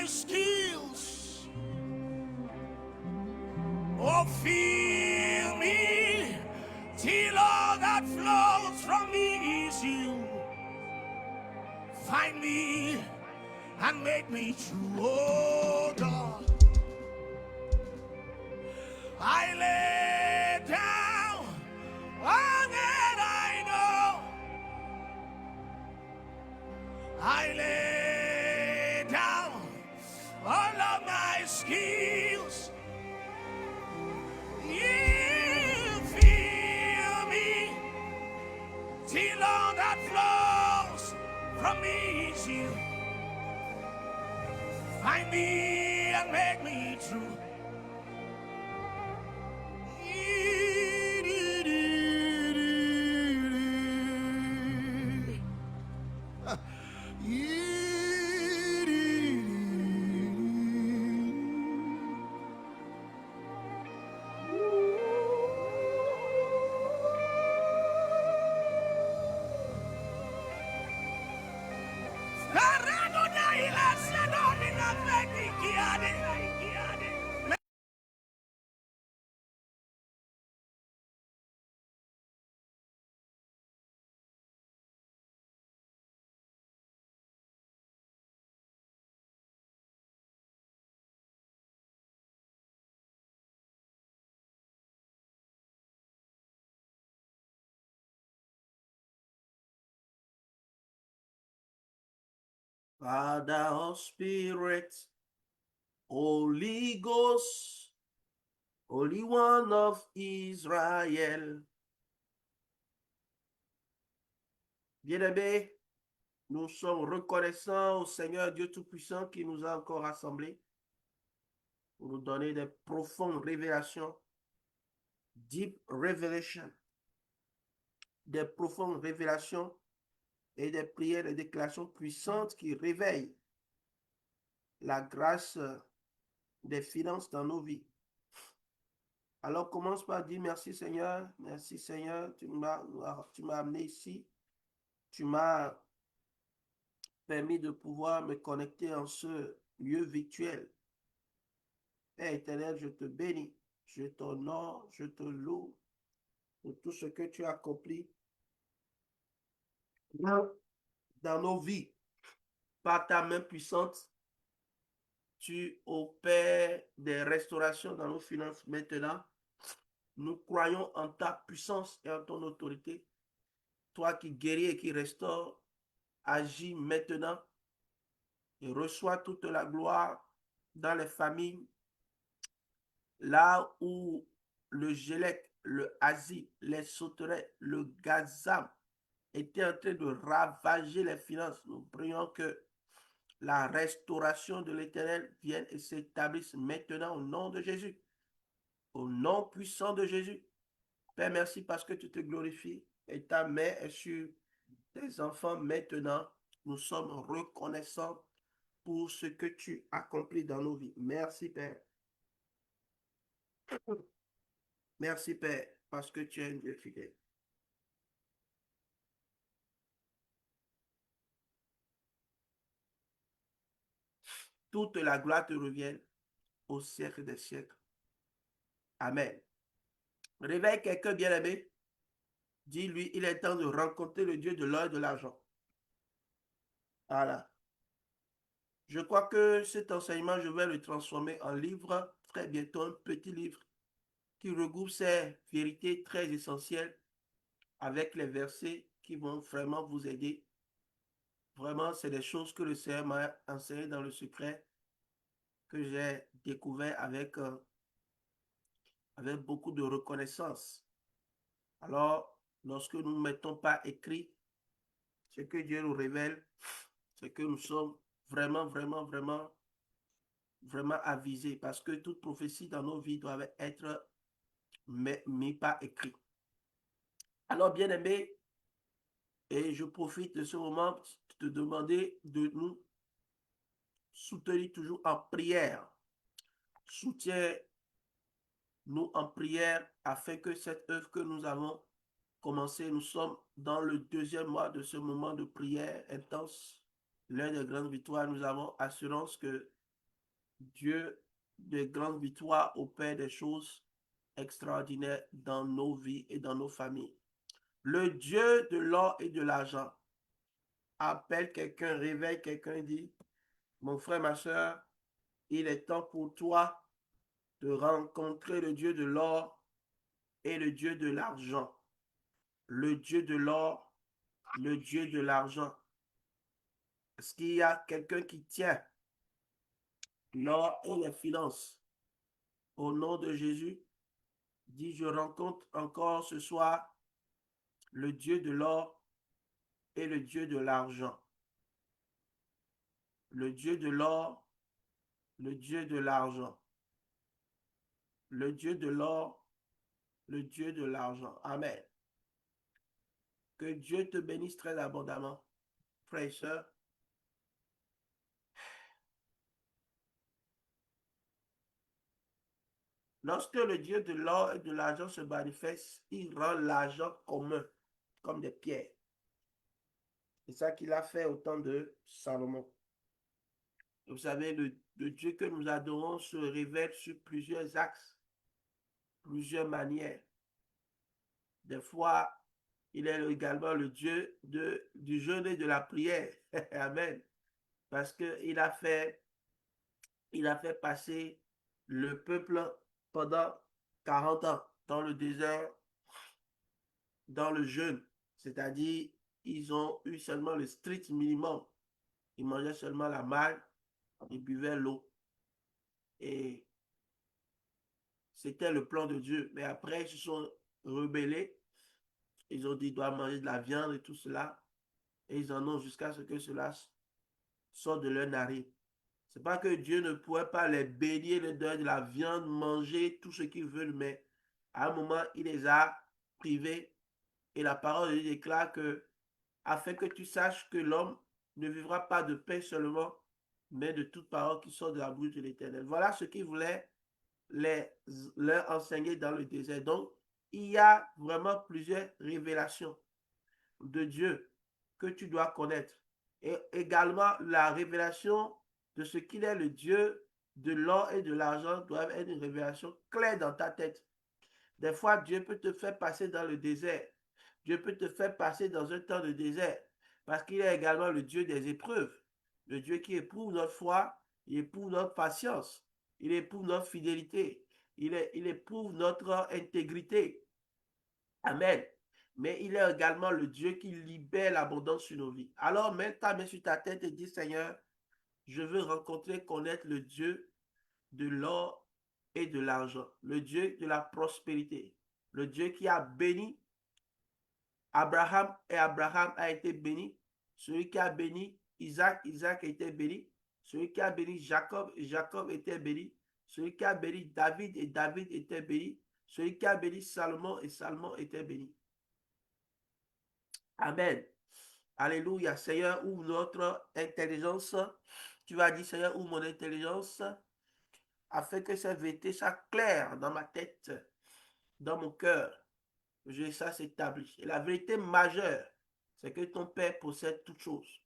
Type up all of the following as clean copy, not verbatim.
my skills. Oh, fill me till all that flows from me is you. Find me and make me true, oh God. I lay down all that I know. I lay down all of my skills. You feel me till all that flows from me is you. Find me and make me true. Father of Spirit, Holy Ghost, Holy One of Israël. Bien-aimés, nous sommes reconnaissants au Seigneur Dieu Tout-Puissant qui nous a encore rassemblés pour nous donner des profondes révélations, deep revelation, des profondes révélations et des prières et déclarations puissantes qui réveillent la grâce des finances dans nos vies. Alors commence par dire merci Seigneur, tu m'as amené ici, tu m'as permis de pouvoir me connecter en ce lieu virtuel. Père éternel, je te bénis, je t'honore, je te loue pour tout ce que tu as accompli dans nos vies. Par ta main puissante, tu opères des restaurations dans nos finances maintenant. Nous croyons en ta puissance et en ton autorité. Toi qui guéris et qui restaures, agis maintenant et reçois toute la gloire dans les familles. Là où le Gélec, le Asie, les sauterelles, le Gazam étaient en train de ravager les finances, nous prions que la restauration de l'Éternel vienne et s'établisse maintenant au nom de Jésus. Au nom puissant de Jésus. Père, merci parce que tu te glorifies et ta main est sur tes enfants maintenant. Nous sommes reconnaissants pour ce que tu accomplis dans nos vies. Merci, Père. Merci, Père, parce que tu es un Dieu fidèle. Toute la gloire te revienne au siècle des siècles. Amen. Réveille quelqu'un bien-aimé. Dis-lui, il est temps de rencontrer le Dieu de l'or et de l'argent. Voilà. Je crois que cet enseignement, je vais le transformer en livre, très bientôt un petit livre qui regroupe ces vérités très essentielles avec les versets qui vont vraiment vous aider. Vraiment, c'est des choses que le Seigneur m'a enseigné dans le secret, que j'ai découvert avec beaucoup de reconnaissance. Alors, lorsque nous ne mettons pas écrit ce que Dieu nous révèle, c'est que nous sommes vraiment, vraiment, vraiment, vraiment avisés, parce que toute prophétie dans nos vies doit être mise par écrit. Alors, bien-aimés, et je profite de ce moment pour te demander de nous soutenir toujours en prière. Soutiens-nous en prière afin que cette œuvre que nous avons commencée, nous sommes dans le deuxième mois de ce moment de prière intense, l'un des grandes victoires. Nous avons assurance que Dieu de grandes victoires opère des choses extraordinaires dans nos vies et dans nos familles. Le Dieu de l'or et de l'argent appelle quelqu'un, réveille quelqu'un, dit, mon frère, ma soeur, il est temps pour toi de rencontrer le Dieu de l'or et le Dieu de l'argent. Le Dieu de l'or, le Dieu de l'argent. Est-ce qu'il y a quelqu'un qui tient l'or et les finances? Au nom de Jésus, dit, je rencontre encore ce soir le Dieu de l'or et le Dieu de l'argent. Le Dieu de l'or, le Dieu de l'argent. Le Dieu de l'or, le Dieu de l'argent. Amen. Que Dieu te bénisse très abondamment, frères et sœurs. Lorsque le Dieu de l'or et de l'argent se manifeste, il rend l'argent commun, comme des pierres. C'est ça qu'il a fait au temps de Salomon. Vous savez, le Dieu que nous adorons se révèle sur plusieurs axes, plusieurs manières. Des fois, il est également le Dieu du jeûne et de la prière. Amen. Parce qu'il a fait passer le peuple pendant 40 ans dans le désert, dans le jeûne. C'est-à-dire, ils ont eu seulement le strict minimum. Ils mangeaient seulement la malle, ils buvaient l'eau. Et c'était le plan de Dieu. Mais après, ils se sont rebellés. Ils ont dit qu'ils doivent manger de la viande et tout cela. Et ils en ont jusqu'à ce que cela sorte de leur narine. C'est pas que Dieu ne pourrait pas les bénir, les donner de la viande, manger tout ce qu'ils veulent, mais à un moment, il les a privés. Et la parole de Dieu déclare que, afin que tu saches que l'homme ne vivra pas de pain seulement, mais de toute parole qui sort de la bouche de l'Éternel. Voilà ce qu'il voulait leur enseigner dans le désert. Donc, il y a vraiment plusieurs révélations de Dieu que tu dois connaître. Et également, la révélation de ce qu'il est le Dieu de l'or et de l'argent doit être une révélation claire dans ta tête. Des fois, Dieu peut te faire passer dans le désert. Dieu peut te faire passer dans un temps de désert. Parce qu'il est également le Dieu des épreuves. Le Dieu qui éprouve notre foi, il éprouve notre patience, il éprouve notre fidélité, il éprouve notre intégrité. Amen. Mais il est également le Dieu qui libère l'abondance sur nos vies. Alors, mets ta main sur ta tête et dis, Seigneur, je veux rencontrer, connaître le Dieu de l'or et de l'argent, le Dieu de la prospérité, le Dieu qui a béni Abraham et Abraham a été béni, celui qui a béni Isaac, Isaac a été béni, celui qui a béni Jacob, Jacob était béni, celui qui a béni David et David était béni, celui qui a béni Salomon et Salomon était béni. Amen. Alléluia. Seigneur, ouvre notre intelligence. Tu vas dire, Seigneur, ouvre mon intelligence afin que cette vérité soit claire dans ma tête, dans mon cœur. Que ça s'établit. Et la vérité majeure, c'est que ton Père possède toutes choses.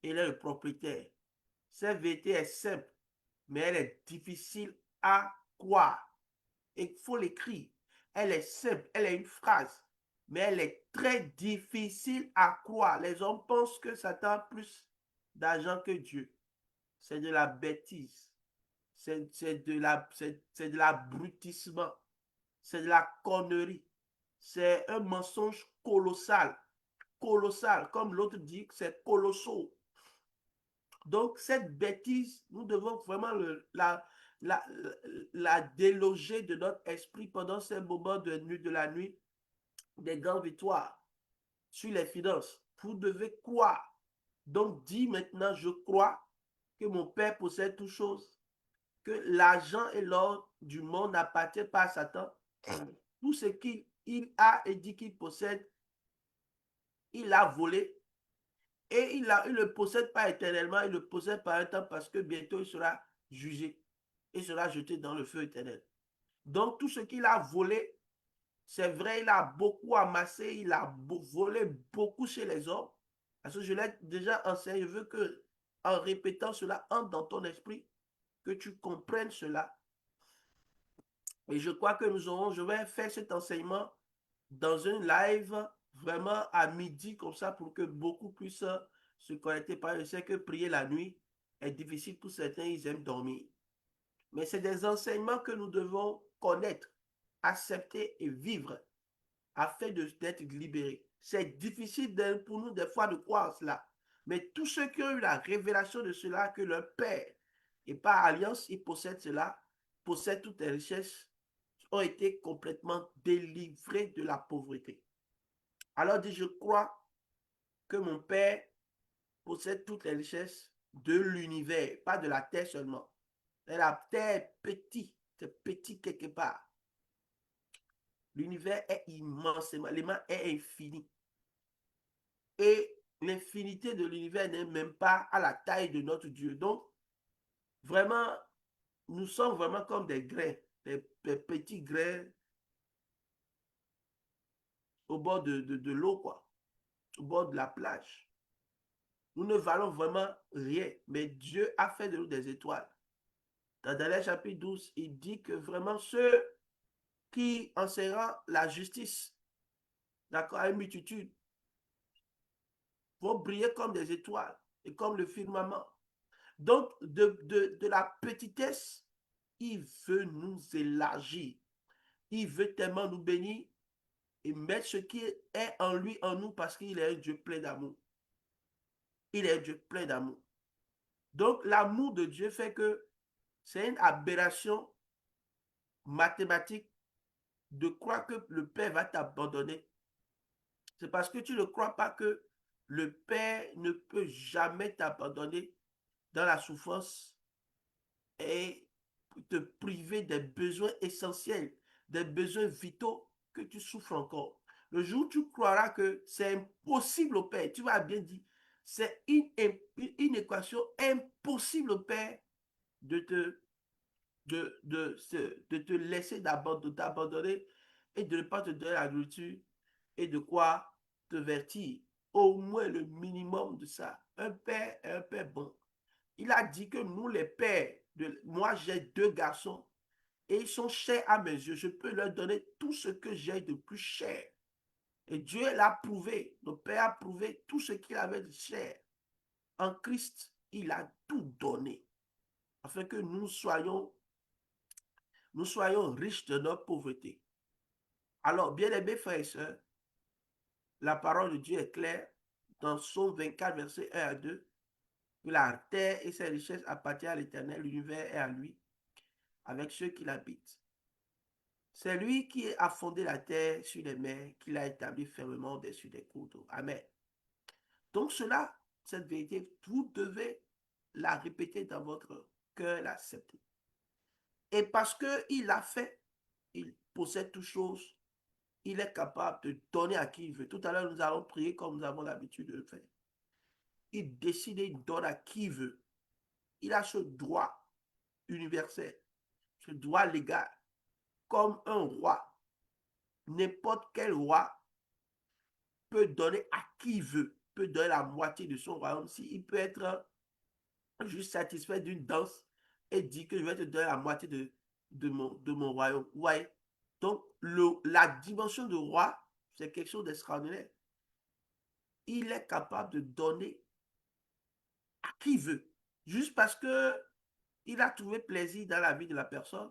Il est le propriétaire. Cette vérité est simple, mais elle est difficile à croire. Et il faut l'écrire. Elle est simple, elle est une phrase, mais elle est très difficile à croire. Les hommes pensent que Satan a plus d'argent que Dieu. C'est de la bêtise. C'est de l'abrutissement. C'est de la connerie. C'est un mensonge colossal. Colossal. Comme l'autre dit, c'est colossal. Donc, cette bêtise, nous devons vraiment la déloger de notre esprit pendant ces moments de la nuit, des grandes victoires sur les finances. Vous devez croire. Donc, dis maintenant, je crois que mon Père possède toutes choses, que l'argent et l'or du monde n'appartiennent pas à Satan. Tout ce qu'il a et dit qu'il possède, il l'a volé. Et il ne le possède pas éternellement, il le possède par un temps parce que bientôt il sera jugé et sera jeté dans le feu éternel. Donc tout ce qu'il a volé, c'est vrai, il a beaucoup amassé, il a volé beaucoup chez les hommes. Parce que je l'ai déjà enseigné, je veux que en répétant cela entre dans ton esprit. que tu comprennes cela. Et je crois que je vais faire cet enseignement dans un live vraiment à midi comme ça pour que beaucoup puissent se connecter. Parce que je sais que prier la nuit est difficile pour certains, ils aiment dormir. Mais c'est des enseignements que nous devons connaître, accepter et vivre afin d'être libérés. C'est difficile pour nous des fois de croire en cela. Mais tous ceux qui ont eu la révélation de cela, que leur Père, et par alliance, ils possèdent cela, possèdent toutes les richesses, ont été complètement délivrés de la pauvreté. Alors dit, je crois que mon Père possède toutes les richesses de l'univers, pas de la terre seulement. Et la terre est petite, c'est petit quelque part. L'univers est immensément, l'aimant est infini. Et l'infinité de l'univers n'est même pas à la taille de notre Dieu. Donc, vraiment, nous sommes vraiment comme des grains, des petits grains au bord de l'eau, quoi, au bord de la plage. Nous ne valons vraiment rien, mais Dieu a fait de nous des étoiles. Dans Daniel chapitre 12, il dit que vraiment ceux qui enseignent la justice, d'accord, à une multitude, vont briller comme des étoiles et comme le firmament. Donc, de la petitesse, il veut nous élargir. Il veut tellement nous bénir et mettre ce qui est en lui, en nous, parce qu'il est un Dieu plein d'amour. Il est un Dieu plein d'amour. Donc, l'amour de Dieu fait que c'est une aberration mathématique de croire que le Père va t'abandonner. C'est parce que tu ne crois pas que le Père ne peut jamais t'abandonner dans la souffrance et te priver des besoins essentiels, des besoins vitaux que tu souffres encore. Le jour où tu croiras que c'est impossible au Père, tu vas bien dire, c'est une équation impossible au Père de te, de te laisser t'abandonner et de ne pas te donner la nourriture et de quoi te vertir. Au moins le minimum de ça. Un père est un père bon. Il a dit que nous, les pères, moi j'ai 2 garçons et ils sont chers à mes yeux. Je peux leur donner tout ce que j'ai de plus cher. Et Dieu l'a prouvé. Notre Père a prouvé tout ce qu'il avait de cher. En Christ, il a tout donné afin que nous soyons riches de notre pauvreté. Alors, bien-aimés frères et sœurs, la parole de Dieu est claire dans Psaume 24, versets 1 à 2, que la terre et ses richesses appartiennent à l'Éternel, l'univers est à lui, avec ceux qui l'habitent. C'est lui qui a fondé la terre sur les mers, qui l'a établi fermement au-dessus des cours d'eau. Amen. Donc cela, cette vérité, vous devez la répéter dans votre cœur, l'accepter. Et parce qu'il l'a fait, il possède toutes choses, il est capable de donner à qui il veut. Tout à l'heure, nous allons prier comme nous avons l'habitude de le faire. Il décide et il donne à qui il veut. Il a ce droit universel, ce droit légal, comme un roi. N'importe quel roi peut donner à qui il veut, peut donner la moitié de son royaume. Il peut être juste satisfait d'une danse et dit que je vais te donner la moitié de mon royaume. Ouais. Donc, la dimension de roi, c'est quelque chose d'extraordinaire. Il est capable de donner à qui il veut, juste parce que il a trouvé plaisir dans la vie de la personne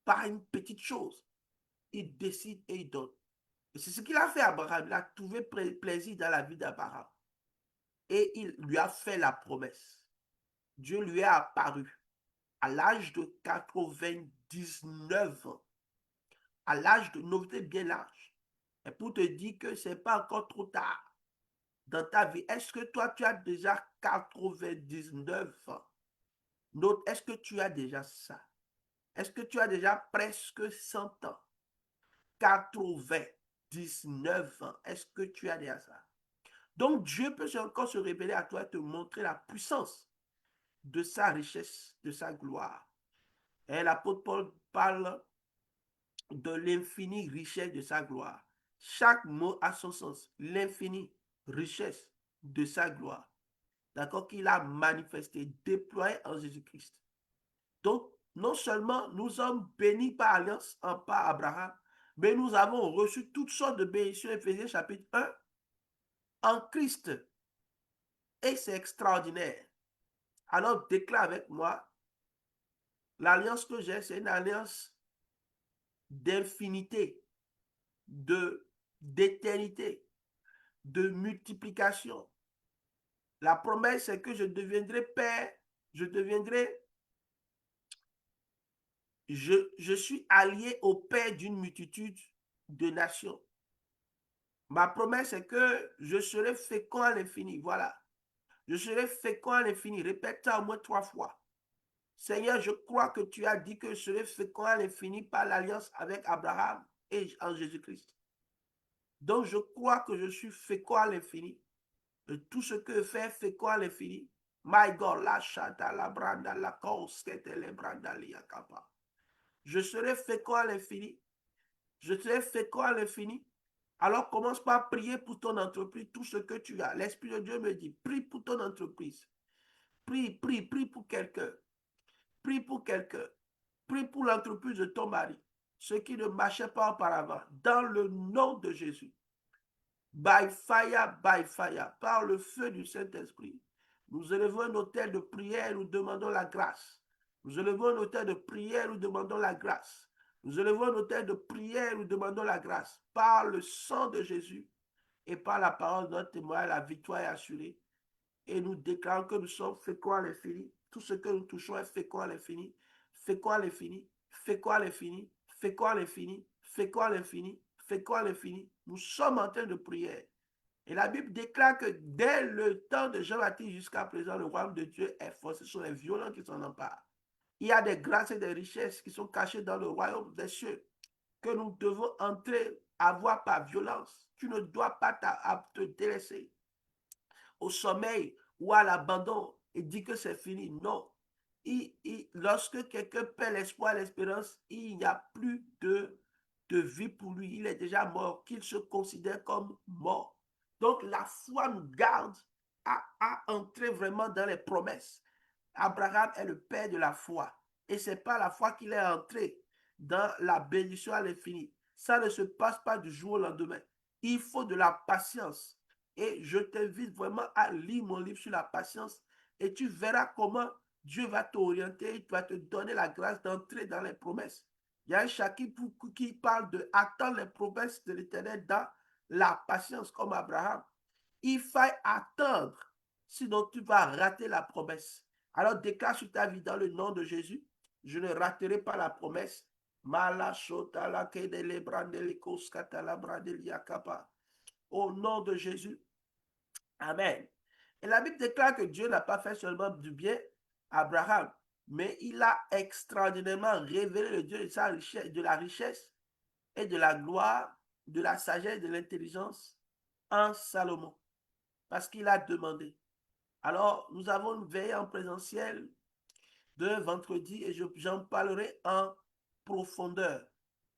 par une petite chose. Il décide et il donne. Et c'est ce qu'il a fait à Abraham. Il a trouvé plaisir dans la vie d'Abraham. Et il lui a fait la promesse. Dieu lui est apparu à l'âge de 99 ans. À l'âge de, notez bien l'âge. Et pour te dire que ce n'est pas encore trop tard dans ta vie. Est-ce que toi, tu as déjà 99 ans? Note, est-ce que tu as déjà ça? Est-ce que tu as déjà presque 100 ans? 99 ans. Est-ce que tu as déjà ça? Donc Dieu peut encore se révéler à toi et te montrer la puissance de sa richesse, de sa gloire. Et l'apôtre Paul parle de l'infinie richesse de sa gloire. Chaque mot a son sens. L'infinie richesse de sa gloire. D'accord? Qu'il a manifesté, déployé en Jésus-Christ. Donc, non seulement nous sommes bénis par alliance par Abraham, mais nous avons reçu toutes sortes de bénédictions, Éphésiens chapitre 1, en Christ. Et c'est extraordinaire. Alors, déclare avec moi, l'alliance que j'ai, c'est une alliance d'infinité, d'éternité, de multiplication. La promesse, c'est que je deviendrai père, je suis allié au père d'une multitude de nations. Ma promesse est que je serai fécond à l'infini. Voilà. Je serai fécond à l'infini. Répète ça au moins 3 fois. Seigneur, je crois que tu as dit que je serai fécond à l'infini par l'alliance avec Abraham et en Jésus-Christ. Donc, je crois que je suis fécond à l'infini. Tout ce que fait fécond à l'infini. My God, la chata, la branda, la koskete, le branda, liakapa. Je serai fécond à l'infini. Je serai fécond à l'infini. Alors commence par prier pour ton entreprise, tout ce que tu as. L'Esprit de Dieu me dit, prie pour ton entreprise. Prie pour quelqu'un. Prie pour quelqu'un. Prie pour l'entreprise de ton mari. Ce qui ne marchait pas auparavant. Dans le nom de Jésus. By fire, par le feu du Saint-Esprit. Nous élevons un autel de prière, nous demandons la grâce. Nous élevons un autel de prière, nous demandons la grâce. Nous élevons un autel de prière, nous demandons la grâce. Par le sang de Jésus et par la parole de notre témoin, la victoire est assurée. Et nous déclarons que nous sommes féconds à l'infini. Tout ce que nous touchons est fécond à l'infini. Fécond à l'infini. Fécond à l'infini. Fécond à l'infini. Fécond à l'infini. Fécond à l'infini. Nous sommes en train de prière. Et la Bible déclare que dès le temps de Jean-Baptiste jusqu'à présent, le royaume de Dieu est fort. Ce sont les violents qui s'en emparent. Il y a des grâces et des richesses qui sont cachées dans le royaume des cieux que nous devons entrer, avoir par violence. Tu ne dois pas te délaisser au sommeil ou à l'abandon et dire que c'est fini. Non. Lorsque quelqu'un perd l'espoir, l'espérance, il n'y a plus de vie pour lui. Il est déjà mort, qu'il se considère comme mort. Donc la foi nous garde à entrer vraiment dans les promesses. Abraham est le père de la foi. Et ce n'est pas la foi qu'il est entré dans la bénédiction à l'infini. Ça ne se passe pas du jour au lendemain. Il faut de la patience. Et je t'invite vraiment à lire mon livre sur la patience et tu verras comment Dieu va t'orienter, il va te donner la grâce d'entrer dans les promesses. Il y a un chapitre qui parle de attendre les promesses de l'Éternel dans la patience comme Abraham. Il faut attendre, sinon tu vas rater la promesse. Alors déclare sur ta vie dans le nom de Jésus, je ne raterai pas la promesse. Au nom de Jésus. Amen. Et la Bible déclare que Dieu n'a pas fait seulement du bien à Abraham, mais il a extraordinairement révélé le Dieu de la richesse et de la gloire, de la sagesse, de l'intelligence en Salomon, parce qu'il a demandé. Alors, nous avons une veille en présentiel de vendredi et j'en parlerai en profondeur.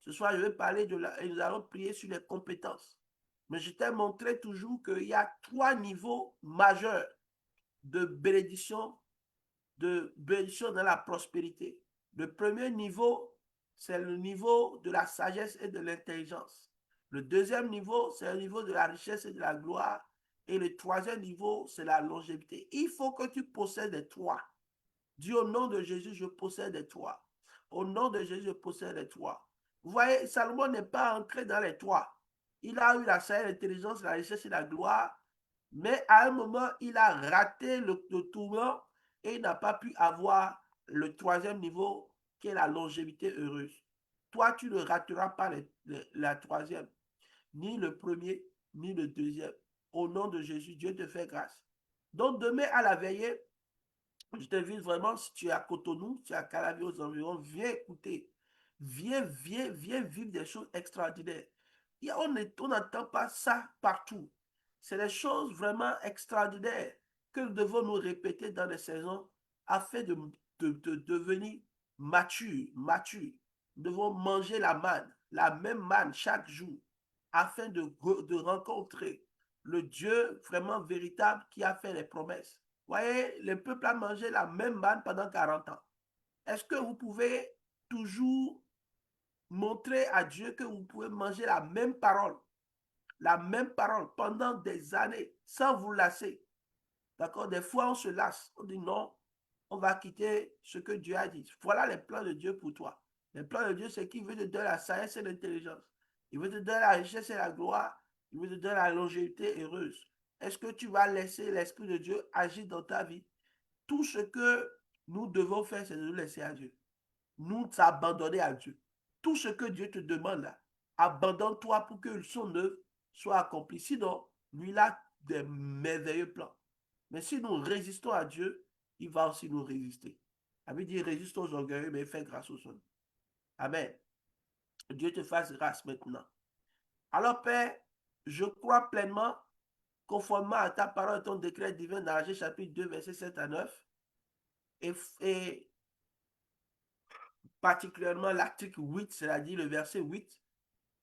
Ce soir, je vais parler et nous allons prier sur les compétences. Mais je t'ai montré toujours qu'il y a 3 niveaux majeurs de bénédiction dans la prospérité. Le premier niveau, c'est le niveau de la sagesse et de l'intelligence. Le deuxième niveau, c'est le niveau de la richesse et de la gloire. Et le troisième niveau, c'est la longévité. Il faut que tu possèdes les 3. Dis au nom de Jésus, je possède les 3. Au nom de Jésus, je possède les 3. Vous voyez, Salomon n'est pas entré dans les 3. Il a eu la sagesse, l'intelligence, la richesse et la gloire. Mais à un moment, il a raté le tournant et il n'a pas pu avoir le troisième niveau qui est la longévité heureuse. Toi, tu ne rateras pas la troisième, ni le premier, ni le deuxième. Au nom de Jésus, Dieu te fait grâce. Donc, demain à la veillée, je t'invite vraiment, si tu es à Cotonou, si tu es à Calavi aux environs, viens écouter. Viens vivre des choses extraordinaires. On n'entend pas ça partout. C'est des choses vraiment extraordinaires que nous devons nous répéter dans les saisons afin de devenir mature. Nous devons manger la même manne chaque jour afin de rencontrer le Dieu vraiment véritable qui a fait les promesses. Vous voyez, le peuple a mangé la même manne pendant 40 ans. Est-ce que vous pouvez toujours montrer à Dieu que vous pouvez manger la même parole pendant des années sans vous lasser? D'accord? Des fois, on se lasse. On dit non, on va quitter ce que Dieu a dit. Voilà les plans de Dieu pour toi. Les plans de Dieu, c'est qu'il veut te donner la sagesse et l'intelligence. Il veut te donner la richesse et la gloire. Il veut te donner la longévité heureuse. Est-ce que tu vas laisser l'Esprit de Dieu agir dans ta vie? Tout ce que nous devons faire, c'est de nous laisser à Dieu. Nous abandonner à Dieu. Tout ce que Dieu te demande là, abandonne-toi pour que son œuvre soit accomplie. Sinon, lui, il a des merveilleux plans. Mais si nous résistons à Dieu, il va aussi nous résister. La Bible dit résiste aux orgueilleux, mais fais grâce aux hommes. Amen. Dieu te fasse grâce maintenant. Alors, Père, je crois pleinement, conformément à ta parole et ton décret divin dans Agé chapitre 2, versets 7 à 9, et particulièrement l'article 8, c'est-à-dire le verset 8,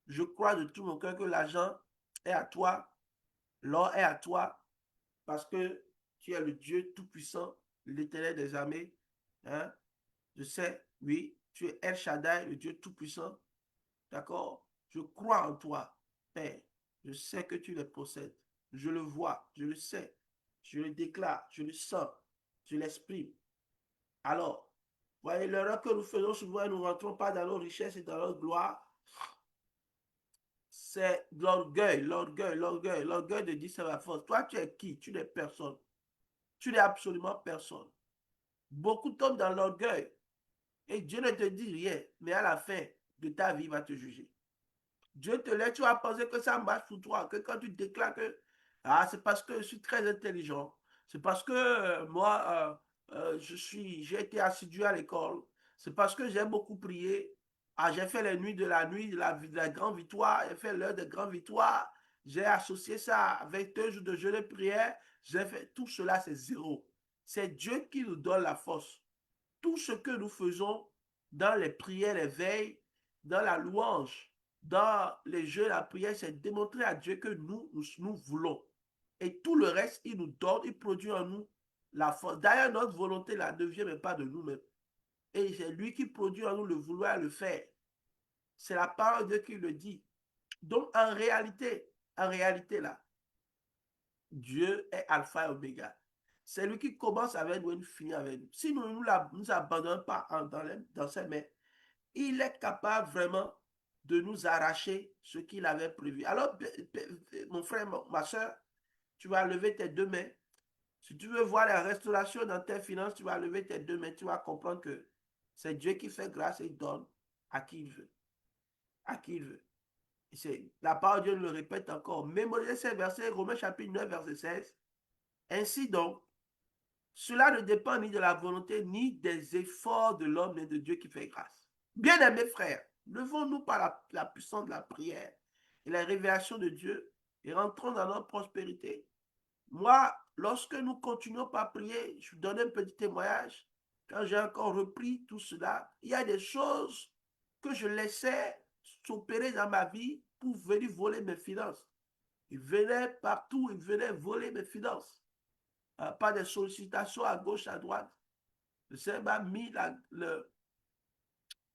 je crois de tout mon cœur que l'argent est à toi, l'or est à toi, parce que tu es le Dieu Tout-Puissant, l'Éternel des armées. Hein? Je sais, oui, tu es El Shaddai, le Dieu Tout-Puissant. D'accord? Je crois en toi, Père. Je sais que tu les possèdes. Je le vois, je le sais. Je le déclare, je le sens, je l'exprime. Alors, voyez, l'erreur que nous faisons souvent, nous ne rentrons pas dans nos richesses et dans notre gloire. C'est l'orgueil, l'orgueil, l'orgueil, l'orgueil de dire c'est ma force. Toi, tu es qui? Tu n'es personne. Tu n'es absolument personne. Beaucoup tombent dans l'orgueil et Dieu ne te dit rien, mais à la fin de ta vie, il va te juger. Dieu te laisse, tu vas penser que ça marche pour toi, que quand tu déclares que c'est parce que je suis très intelligent, c'est parce que moi, j'ai été assidu à l'école, c'est parce que j'ai beaucoup prié, j'ai fait les nuits, de la grande victoire, j'ai fait l'heure de grande victoire, j'ai associé ça avec 2 jours de jeûne et prière, j'ai fait tout cela, c'est zéro. C'est Dieu qui nous donne la force. Tout ce que nous faisons dans les prières, les veilles, dans la louange, dans les jeux, la prière, c'est démontrer à Dieu que nous voulons. Et tout le reste, il nous donne, il produit en nous la force. D'ailleurs, notre volonté là, ne vient même pas de nous-mêmes. Et c'est lui qui produit en nous le vouloir le faire. C'est la parole de Dieu qui le dit. Donc, en réalité là, Dieu est alpha et oméga. C'est lui qui commence avec nous et finit avec nous. Si nous ne nous abandonnons pas dans ses mains, il est capable vraiment de nous arracher ce qu'il avait prévu. Alors, mon frère, ma soeur, tu vas lever tes 2 mains. Si tu veux voir la restauration dans tes finances, tu vas lever tes 2 mains. Tu vas comprendre que c'est Dieu qui fait grâce et donne à qui il veut. À qui il veut. La parole de Dieu le répète encore. Mémorisez ces versets, Romains chapitre 9, verset 16. Ainsi donc, cela ne dépend ni de la volonté, ni des efforts de l'homme, mais de Dieu qui fait grâce. Bien-aimés frères, levons-nous par la puissance de la prière et la révélation de Dieu et rentrons dans notre prospérité. Moi, lorsque nous continuons par prier, je vous donne un petit témoignage. Quand j'ai encore repris tout cela, il y a des choses que je laissais s'opérer dans ma vie pour venir voler mes finances. Ils venaient partout, ils venaient voler mes finances. Par des sollicitations à gauche, à droite. Le Seigneur m'a mis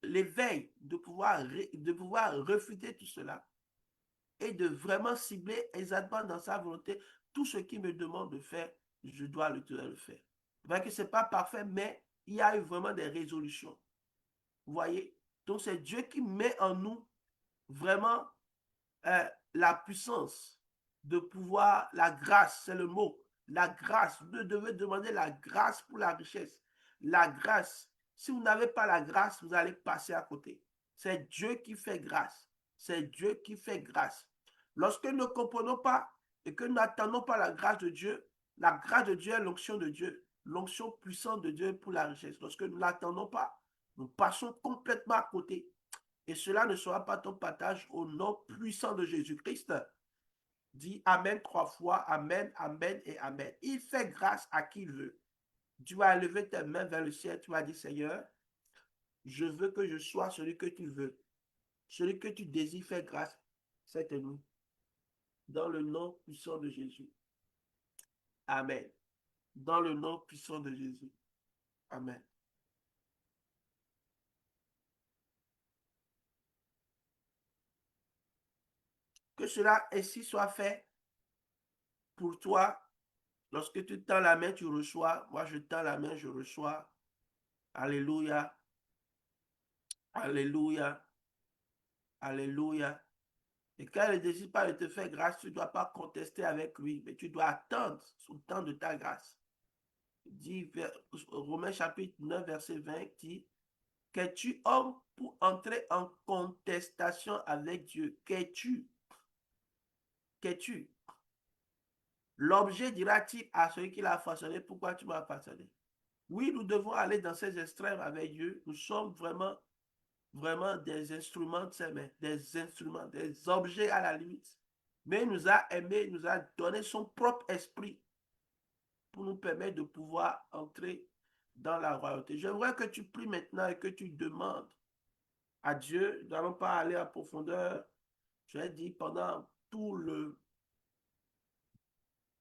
l'éveil de pouvoir refuter tout cela et de vraiment cibler exactement dans sa volonté tout ce qu'il me demande de faire, je dois le faire. Que ce n'est pas parfait, mais il y a eu vraiment des résolutions. Vous voyez? Donc c'est Dieu qui met en nous vraiment la puissance de pouvoir, la grâce, c'est le mot, la grâce. Vous devez demander la grâce pour la richesse. La grâce. Si vous n'avez pas la grâce, vous allez passer à côté. C'est Dieu qui fait grâce. C'est Dieu qui fait grâce. Lorsque nous ne comprenons pas et que nous n'attendons pas la grâce de Dieu est l'onction de Dieu, l'onction puissante de Dieu pour la richesse. Lorsque nous ne l'attendons pas, nous passons complètement à côté. Et cela ne sera pas ton partage au nom puissant de Jésus-Christ. Dis Amen 3 fois, Amen, Amen et Amen. Il fait grâce à qui il veut. Tu vas lever tes mains vers le ciel, tu vas dire Seigneur, je veux que je sois celui que tu veux. Celui que tu désires faire grâce, c'est nous. Dans le nom puissant de Jésus. Amen. Dans le nom puissant de Jésus. Amen. Que cela ainsi soit fait pour toi. Lorsque tu tends la main, tu reçois. Moi, je tends la main, je reçois. Alléluia. Alléluia. Alléluia. Et quand il ne décide pas de te faire grâce, tu ne dois pas contester avec lui, mais tu dois attendre sous le temps de ta grâce. Dit, Romains chapitre 9, verset 20, dit, qu'es-tu homme pour entrer en contestation avec Dieu? Qu'es-tu? Qu'es-tu? L'objet dira-t-il à celui qui l'a façonné, pourquoi tu m'as façonné? Oui, nous devons aller dans ces extrêmes avec Dieu. Nous sommes vraiment, vraiment des instruments de ses mains, des instruments, des objets à la limite. Mais il nous a aimés, il nous a donné son propre esprit pour nous permettre de pouvoir entrer dans la royauté. J'aimerais que tu pries maintenant et que tu demandes à Dieu. Nous n'allons pas aller en profondeur. Je l'ai dit pendant tout le...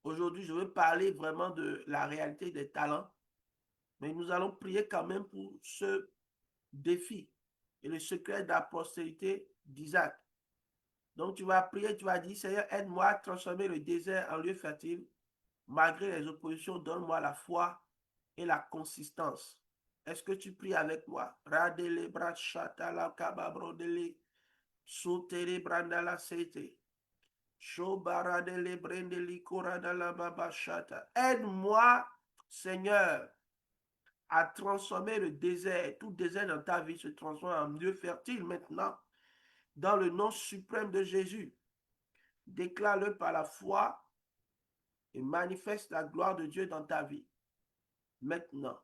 Aujourd'hui, je veux parler vraiment de la réalité des talents. Mais nous allons prier quand même pour ce défi et le secret de la postérité d'Isaac. Donc tu vas prier, tu vas dire, Seigneur, aide-moi à transformer le désert en lieu fertile. Malgré les oppositions, donne-moi la foi et la consistance. Est-ce que tu pries avec moi? Radele brachata la kababrodele, sotere brandala sete, shobaradele brendeli koradala babachata. Aide-moi, Seigneur, à transformer le désert. Tout désert dans ta vie se transforme en lieu fertile maintenant. Dans le nom suprême de Jésus, déclare-le par la foi et manifeste la gloire de Dieu dans ta vie. Maintenant,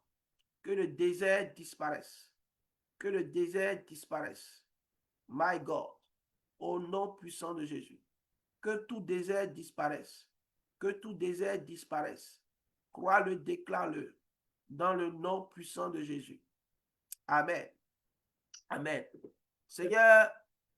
que le désert disparaisse. Que le désert disparaisse. My God, au nom puissant de Jésus, que tout désert disparaisse. Que tout désert disparaisse. Crois-le, déclare-le dans le nom puissant de Jésus. Amen. Amen. Seigneur,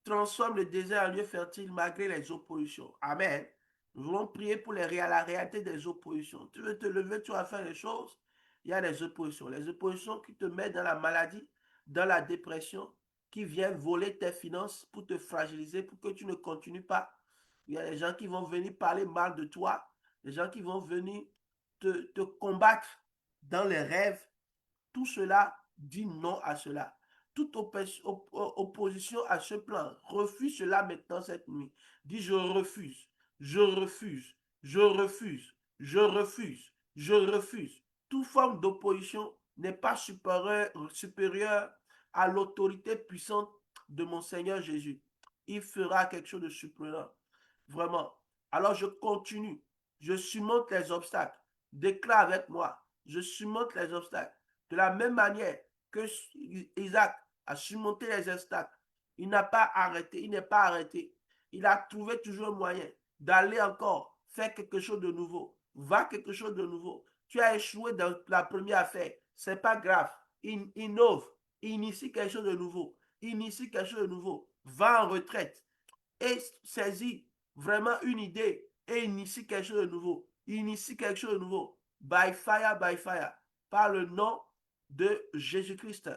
transforme le désert en lieu fertile malgré les oppositions. Amen. Nous voulons prier pour la réalité des oppositions. Tu veux te lever, tu vas faire les choses. Il y a des oppositions. Les oppositions qui te mettent dans la maladie, dans la dépression, qui viennent voler tes finances pour te fragiliser, pour que tu ne continues pas. Il y a des gens qui vont venir parler mal de toi, des gens qui vont venir te combattre dans les rêves. Tout cela, dit non à cela. Toute opposition à ce plan, refuse cela maintenant cette nuit. Dis je refuse, je refuse, je refuse, je refuse, je refuse. Toute forme d'opposition n'est pas supérieure à l'autorité puissante de mon Seigneur Jésus. Il fera quelque chose de surprenant. Vraiment. Alors je continue. Je surmonte les obstacles. Déclare avec moi. Je surmonte les obstacles. De la même manière que Isaac a surmonté les obstacles, il n'a pas arrêté, il n'est pas arrêté. Il a trouvé toujours un moyen d'aller encore faire quelque chose de nouveau. Va quelque chose de nouveau. Tu as échoué dans la première affaire. Ce n'est pas grave. Innove. Initie quelque chose de nouveau. Initie quelque chose de nouveau. Va en retraite et saisis vraiment une idée et initie quelque chose de nouveau. Initie quelque chose de nouveau. By fire, par le nom de Jésus-Christ.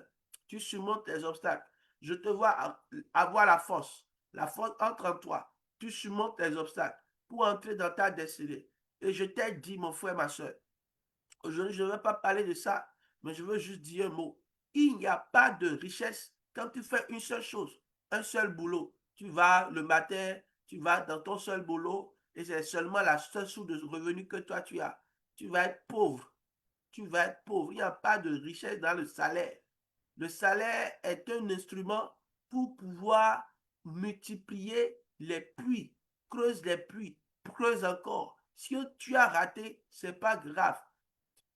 Tu surmontes les obstacles. Je te vois avoir la force. La force entre en toi. Tu surmontes les obstacles pour entrer dans ta destinée. Et je t'ai dit, mon frère, ma soeur, aujourd'hui, je ne vais pas parler de ça, mais je veux juste dire un mot. Il n'y a pas de richesse quand tu fais une seule chose, un seul boulot. Tu vas le matin, tu vas dans ton seul boulot et c'est seulement la seule source de revenu que toi tu as. Tu vas être pauvre. Tu vas être pauvre. Il n'y a pas de richesse dans le salaire. Le salaire est un instrument pour pouvoir multiplier les puits. Creuse les puits. Creuse encore. Si tu as raté, ce n'est pas grave.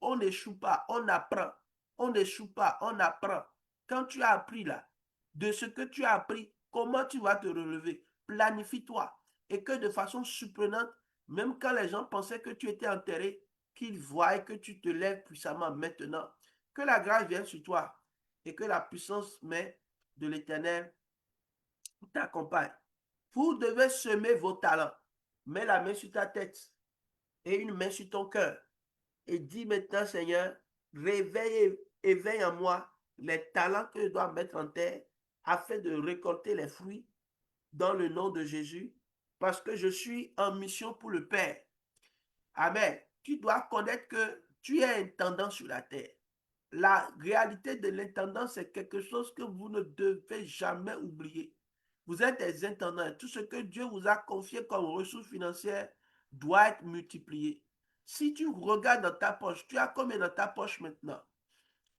On n'échoue pas, on apprend. On n'échoue pas, on apprend. Quand tu as appris là, de ce que tu as appris, comment tu vas te relever? Planifie-toi. Et que de façon surprenante, même quand les gens pensaient que tu étais enterré, qu'ils voient que tu te lèves puissamment maintenant. Que la grâce vienne sur toi et que la puissance de l'Éternel t'accompagne. Vous devez semer vos talents. Mets la main sur ta tête et une main sur ton cœur. Et dis maintenant, Seigneur, éveille en moi les talents que je dois mettre en terre afin de récolter les fruits dans le nom de Jésus. parce que je suis en mission pour le Père. Amen. Tu dois connaître que tu es intendant sur la terre. La réalité de l'intendant, c'est quelque chose que vous ne devez jamais oublier. Vous êtes des intendants. Tout ce que Dieu vous a confié comme ressources financières doit être multiplié. Si tu regardes dans ta poche, tu as combien dans ta poche maintenant?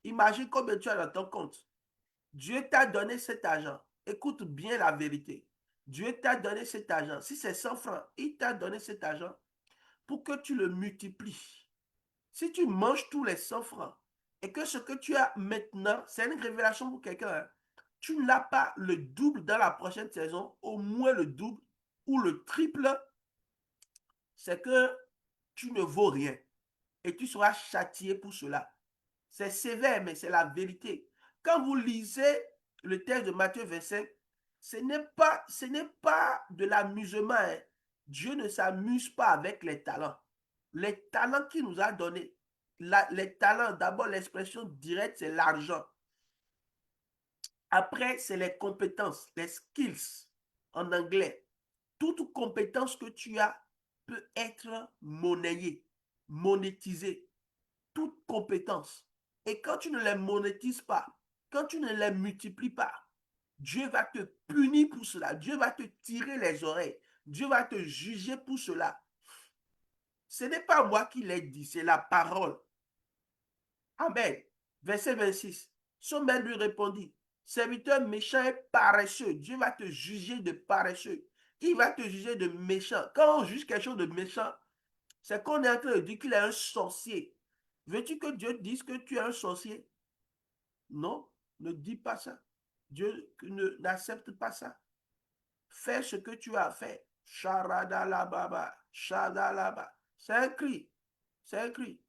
Imagine combien tu as dans ton compte. Dieu t'a donné cet argent. Écoute bien la vérité. Dieu t'a donné cet argent. Si c'est 100 francs, il t'a donné cet argent pour que tu le multiplies. Si tu manges tous les 100 francs et que ce que tu as maintenant, c'est une révélation pour quelqu'un, hein, tu n'as pas le double dans la prochaine saison, au moins le double ou le triple, c'est que tu ne vaux rien et tu seras châtié pour cela. C'est sévère, mais c'est la vérité. Quand vous lisez le texte de Matthieu 25, ce n'est pas de l'amusement. Hein. Dieu ne s'amuse pas avec les talents. Les talents qu'il nous a donnés, les talents, d'abord l'expression directe, c'est l'argent. Après, c'est les compétences, les skills en anglais. Toute compétence que tu as peut être monnayée, monétisée. Toute compétence. Et quand tu ne les monétises pas, quand tu ne les multiplies pas, Dieu va te punir pour cela. Dieu va te tirer les oreilles. Dieu va te juger pour cela. Ce n'est pas moi qui l'ai dit, c'est la parole. Amen. Verset 26. Son maître lui répondit, serviteur méchant et paresseux, Dieu va te juger de paresseux. Il va te juger de méchant. Quand on juge quelque chose de méchant, c'est qu'on est en train de dire qu'il est un sorcier. Veux-tu que Dieu dise que tu es un sorcier? Non, ne dis pas ça. Dieu n'accepte pas ça. Fais ce que tu as fait. Sharadalababa, shadalaba. C'est un cri. C'est un cri.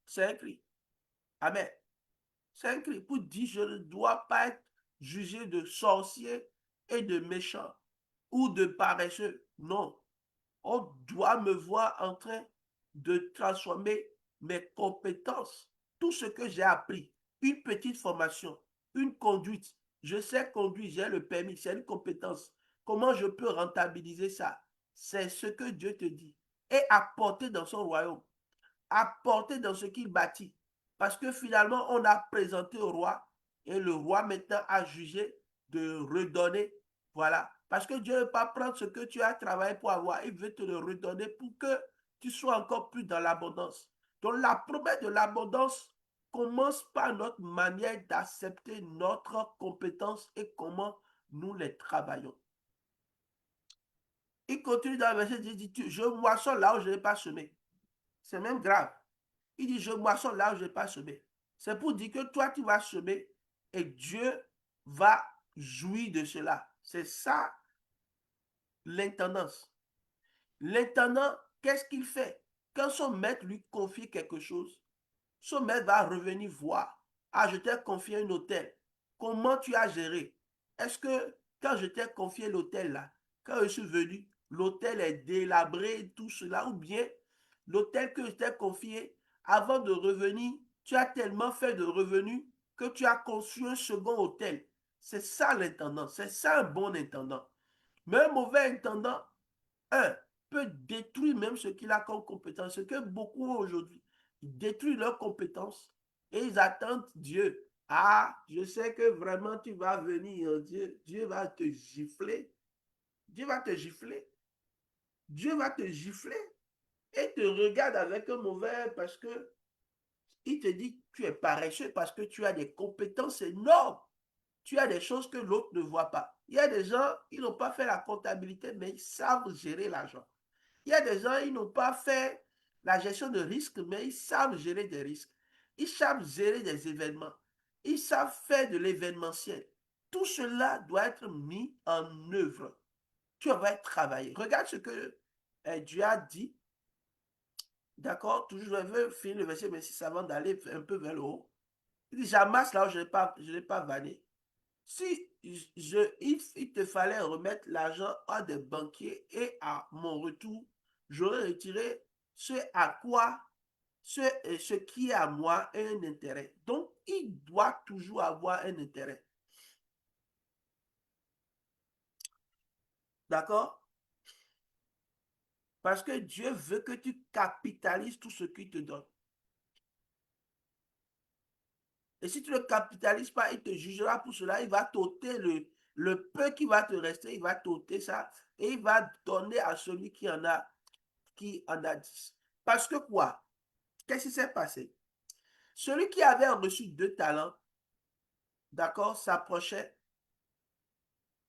C'est un cri. Amen. C'est un cri pour dire je ne dois pas être jugé de sorcier et de méchant ou de paresseux. Non. On doit me voir en train de transformer mes compétences, tout ce que j'ai appris, une petite formation, une conduite. Je sais conduire, j'ai le permis, c'est une compétence. Comment je peux rentabiliser ça? C'est ce que Dieu te dit. Et apporter dans son royaume, apporter dans ce qu'il bâtit. Parce que finalement, on a présenté au roi et le roi maintenant a jugé de redonner. Voilà. Parce que Dieu ne veut pas prendre ce que tu as travaillé pour avoir. Il veut te le redonner pour que tu sois encore plus dans l'abondance. Donc la promesse de l'abondance commence par notre manière d'accepter notre compétence et comment nous les travaillons. Il continue dans le verset 10, dit, je moissonne là où je n'ai pas semé. C'est même grave. Il dit, je moissonne là où je n'ai pas semé. C'est pour dire que toi, tu vas semer et Dieu va jouir de cela. C'est ça l'intendance. L'intendant, qu'est-ce qu'il fait? Quand son maître lui confie quelque chose, son maître va revenir voir. Ah, je t'ai confié un hôtel. Comment tu as géré? Est-ce que quand je t'ai confié l'hôtel là, quand je suis venu, l'hôtel est délabré, tout cela, ou bien l'hôtel que je t'ai confié, avant de revenir, tu as tellement fait de revenus que tu as conçu un second hôtel. C'est ça l'intendant, c'est ça un bon intendant. Mais un mauvais intendant, un, peut détruire même ce qu'il a comme compétence. Ce que beaucoup aujourd'hui, ils détruisent leurs compétences et ils attendent Dieu. Ah, je sais que vraiment tu vas venir, Dieu, Dieu va te gifler. Dieu va te gifler. Dieu va te gifler et te regarde avec un mauvais parce que il te dit que tu es paresseux parce que tu as des compétences énormes. Tu as des choses que l'autre ne voit pas. Il y a des gens, ils n'ont pas fait la comptabilité, mais ils savent gérer l'argent. Il y a des gens, ils n'ont pas fait la gestion de risques, mais ils savent gérer des risques. Ils savent gérer des événements. Ils savent faire de l'événementiel. Tout cela doit être mis en œuvre. Tu vas travailler. Regarde ce que Dieu a dit. D'accord? Toujours, je veux finir le verset 26 avant d'aller un peu vers le haut. Il dit, j'amasse là où je n'ai pas vanné. Si il te fallait remettre l'argent à des banquiers et à mon retour, j'aurais retiré ce à quoi, ce qui est à moi est un intérêt. Donc, il doit toujours avoir un intérêt. D'accord? Parce que Dieu veut que tu capitalises tout ce qu'il te donne. Et si tu ne le capitalises pas, il te jugera pour cela. Il va t'ôter le peu qui va te rester, il va t'ôter ça et il va donner à celui qui en a 10. Parce que quoi? Qu'est-ce qui s'est passé? Celui qui avait reçu 2 talents, d'accord, s'approchait.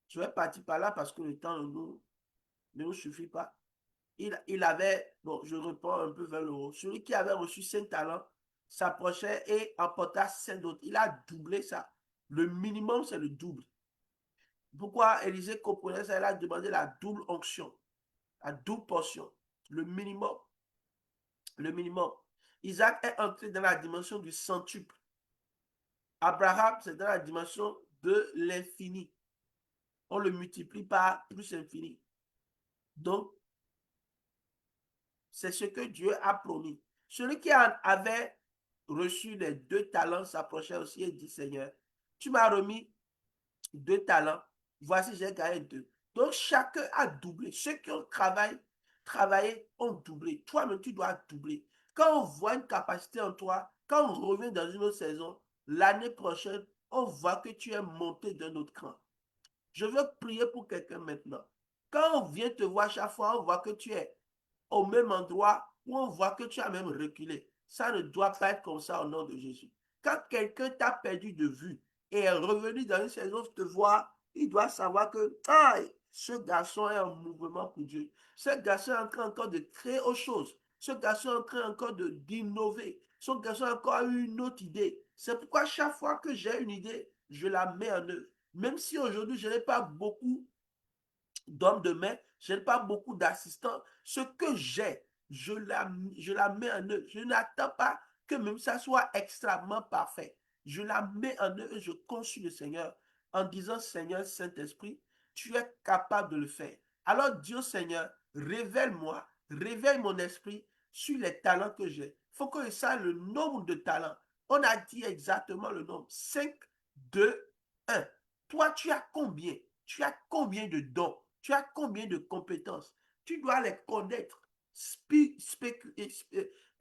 Je vais partir par là parce que le temps ne nous suffit pas. Il avait, bon, je reprends un peu vers le haut. Celui qui avait reçu 5 talents s'approchait et emporta 5 d'autres. Il a doublé ça. Le minimum, c'est le double. Pourquoi Élisée comprenait ça? Il a demandé la double onction, la double portion, le minimum. Le minimum. Isaac est entré dans la dimension du centuple. Abraham, c'est dans la dimension de l'infini. On le multiplie par plus infini. Donc, c'est ce que Dieu a promis. Celui qui avait reçu les 2 talents s'approchait aussi et dit, Seigneur, tu m'as remis 2 talents, voici j'ai gagné 2. Donc chacun a doublé. Ceux qui ont travaillé ont doublé. Toi-même, tu dois doubler. Quand on voit une capacité en toi, quand on revient dans une autre saison, l'année prochaine, on voit que tu es monté d'un autre cran. Je veux prier pour quelqu'un maintenant. Quand on vient te voir chaque fois, on voit que tu es au même endroit où on voit que tu as même reculé. Ça ne doit pas être comme ça au nom de Jésus. Quand quelqu'un t'a perdu de vue et est revenu dans une saison te voir, il doit savoir que ce garçon est en mouvement pour Dieu. Ce garçon est en train encore de créer autre chose. Ce garçon est en train encore d'innover. Ce garçon a encore eu une autre idée. C'est pourquoi chaque fois que j'ai une idée, je la mets en œuvre. Même si aujourd'hui je n'ai pas beaucoup d'hommes de main, je n'ai pas beaucoup d'assistants. Ce que j'ai, je la mets en œuvre. Je n'attends pas que même ça soit extrêmement parfait. Je la mets en œuvre et je consulte le Seigneur en disant, Seigneur Saint-Esprit, tu es capable de le faire. Alors dis au Seigneur, révèle-moi, révèle mon esprit sur les talents que j'ai. Il faut que je sache le nombre de talents. On a dit exactement le nombre. 5, 2, 1. Toi, tu as combien? Tu as combien de dons? Tu as combien de compétences? Tu dois les connaître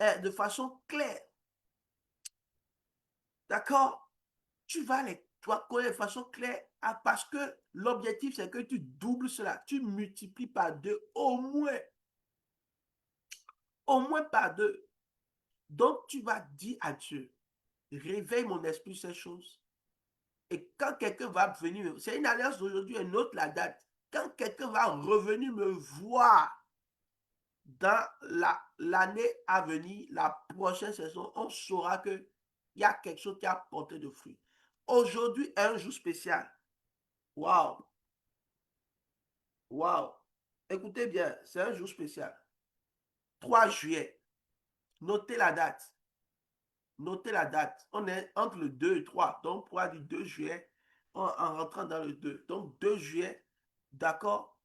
de façon claire. D'accord? Tu dois connaître de façon claire parce que l'objectif, c'est que tu doubles cela. Tu multiplies par 2 au moins. Au moins par 2. Donc, tu vas dire à Dieu, réveille mon esprit ces choses. Et quand quelqu'un va venir, c'est une alliance d'aujourd'hui, une autre la date. Quand quelqu'un va revenir me voir dans l'année à venir, la prochaine saison, on saura qu'il y a quelque chose qui a porté de fruits. Aujourd'hui est un jour spécial. Waouh! Waouh! Écoutez bien, c'est un jour spécial. 3 juillet. Notez la date. Notez la date. On est entre le 2 et 3. Donc, on pourra dire 2 juillet en rentrant dans le 2. Donc, 2 juillet, d'accord?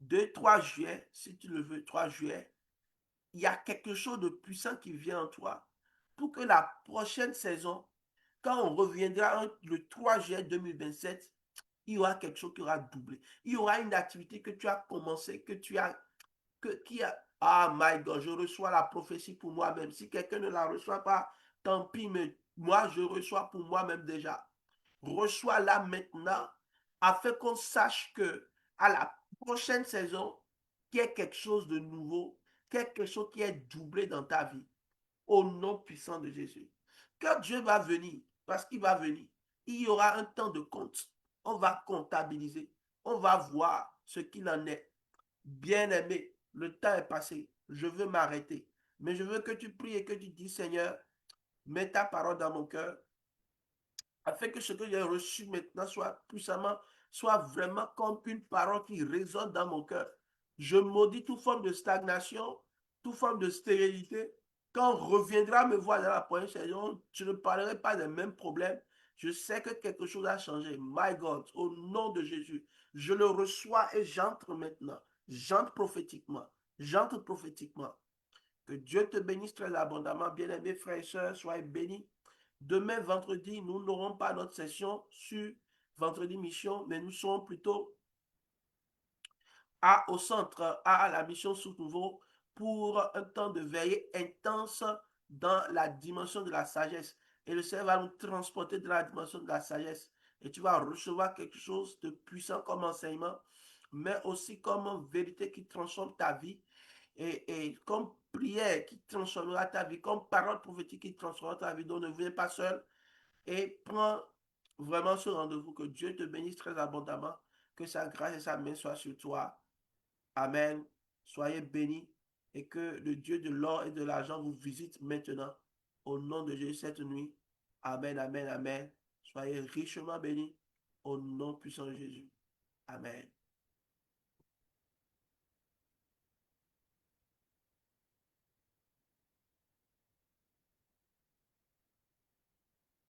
2, 3 juillet, si tu le veux, 3 juillet. Il y a quelque chose de puissant qui vient en toi pour que la prochaine saison, quand on reviendra le 3 juillet 2027, il y aura quelque chose qui aura doublé. Il y aura une activité que tu as commencé, ah my God, je reçois la prophétie pour moi-même. Si quelqu'un ne la reçoit pas, tant pis, mais moi, je reçois pour moi-même déjà. Reçois-la maintenant afin qu'on sache que à la prochaine saison, qu'il y ait quelque chose de nouveau, quelque chose qui est doublé dans ta vie. Au nom puissant de Jésus. Quand Dieu va venir, parce qu'il va venir, il y aura un temps de compte. On va comptabiliser. On va voir ce qu'il en est. Bien-aimé, le temps est passé. Je veux m'arrêter. Mais je veux que tu pries et que tu dis, Seigneur, mets ta parole dans mon cœur afin que ce que j'ai reçu maintenant soit puissamment, soit vraiment comme une parole qui résonne dans mon cœur. Je maudis toute forme de stagnation, toute forme de stérilité. Quand on reviendra me voir dans la prochaine saison, je ne parlerai pas des mêmes problèmes. Je sais que quelque chose a changé. My God, au nom de Jésus, je le reçois et j'entre maintenant. J'entre prophétiquement. J'entre prophétiquement. Que Dieu te bénisse très abondamment. Bien-aimés frères et sœurs, soyez bénis. Demain, vendredi, nous n'aurons pas notre session sur vendredi mission, mais nous serons plutôt au centre, à la mission sous nouveau pour un temps de veillée intense dans la dimension de la sagesse. Et le Seigneur va nous transporter dans la dimension de la sagesse. Et tu vas recevoir quelque chose de puissant comme enseignement, mais aussi comme vérité qui transforme ta vie et comme prière qui transformera ta vie, comme parole prophétique qui transformera ta vie. Donc ne viens pas seul et prends vraiment ce rendez-vous. Que Dieu te bénisse très abondamment, que sa grâce et sa main soient sur toi. Amen. Soyez bénis et que le Dieu de l'or et de l'argent vous visite maintenant au nom de Jésus cette nuit. Amen, amen, amen. Soyez richement bénis au nom puissant de Jésus. Amen.